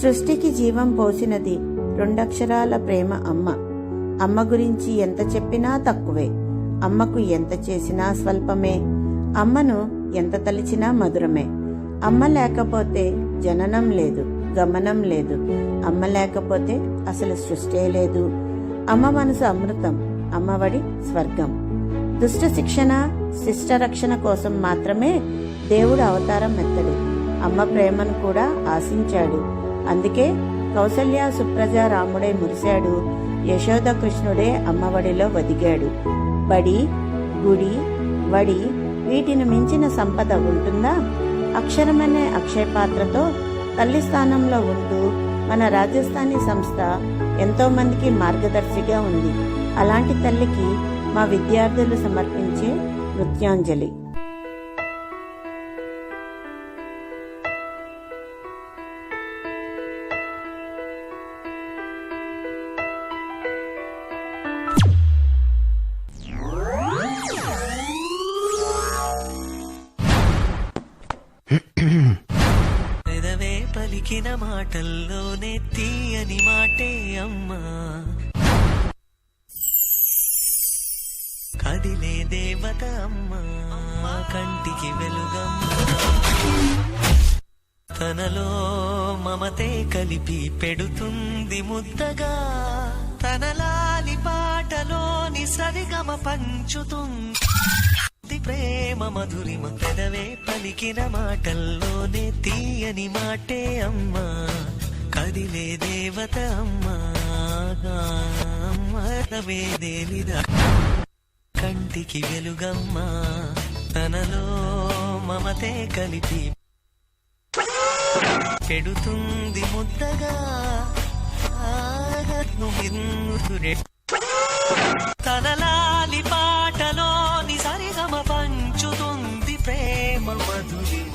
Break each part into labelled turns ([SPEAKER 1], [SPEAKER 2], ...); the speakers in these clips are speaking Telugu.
[SPEAKER 1] సృష్టికి జీవం పోసినది రెండక్షరాల ప్రేమ అమ్మ. అమ్మ గురించి ఎంత చెప్పినా తక్కువే. అమ్మకు ఎంత చేసినా స్వల్పమే. అమ్మను ఎంత తలిచినా మధురమే. అమ్మ లేకపోతే జననం లేదు, గమనం లేదు. అమ్మ లేకపోతే అసలు సృష్టే లేదు. అమ్మ మనసు అమృతం, అమ్మఒడి స్వర్గం. దుష్ట శిక్షణ, శిష్ట రక్షణ కోసం మాత్రమే దేవుడు అవతారం ఎత్తడు. అమ్మ ప్రేమను కూడా ఆశించాడు. అందుకే కౌసల్య సుప్రజ రాముడే మురిశాడు. యశోద కృష్ణుడే అమ్మఒడిలో వదిగాడు. బడి, గుడి, వడి వీటిని మించిన సంపద ఉంటుందా? అక్షరమనే అక్షయ పాత్రతో తల్లి స్థానంలో ఉంటూ మన రాజస్థానీ సంస్థ ఎంతో మందికి మార్గదర్శిగా ఉంది. అలాంటి తల్లికి మా విద్యార్థులు సమర్పించే నృత్యాంజలి.
[SPEAKER 2] పెదవే పలికిన మాటల్లోనే తీయని మాటే అమ్మా, కదిలే దేవత అమ్మా, కంటికి వెలుగమ్మా. తనలో మమతే కలిపి పెడుతుంది ముద్దగా, తనలాలి పాటలోని సరిగమ పంచుతుంది ప్రేమ మధురిమ. పెదవే పలికిన మాటల్లోనే తీయని మాటే అమ్మా, కదిలే దేవత అమ్మా, వేదేలిదా కంటికి వెలుగమ్మా. తనలో మమతే కలిపి పెడుతుంది ముద్దగా, తనలాలి పాటలోని సరిగమ పంచుతుంది ప్రేమ మధురిమ.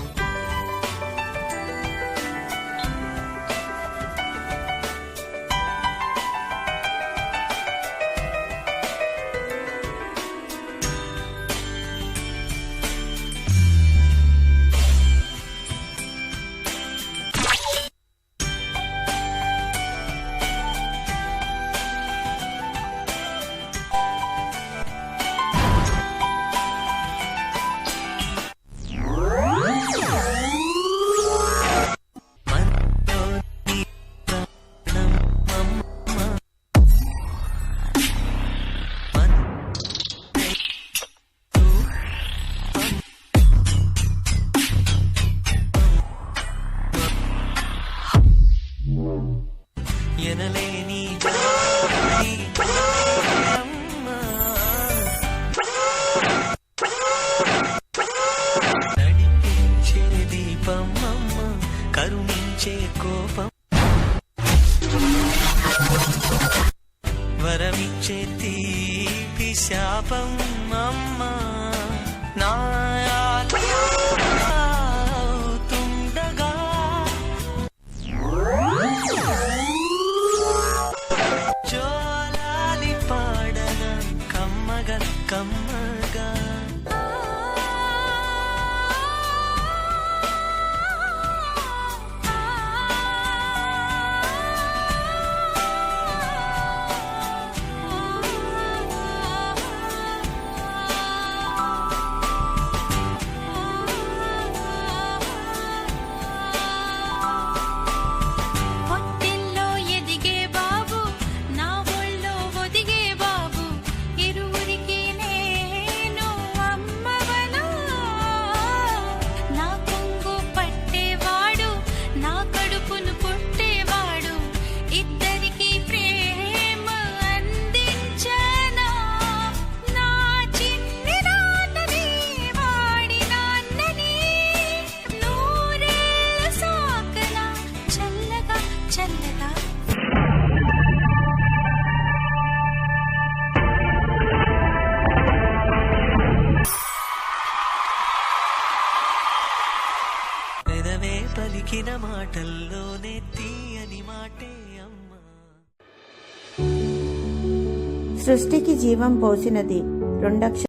[SPEAKER 2] ఎనలేని నడిపించే దీపం అమ్మ, కరుణించే కోపం, వరమిచ్చే తీపి శాపం అమ్మ. నాతుండగా జోలాలి పాడన కమ్మగా కమ్మగా. పెదవే పలికిన మాటల్లోనే తీయని మాటే అమ్మా.
[SPEAKER 1] సృష్టికి జీవం పోసినది రెండక్షరాల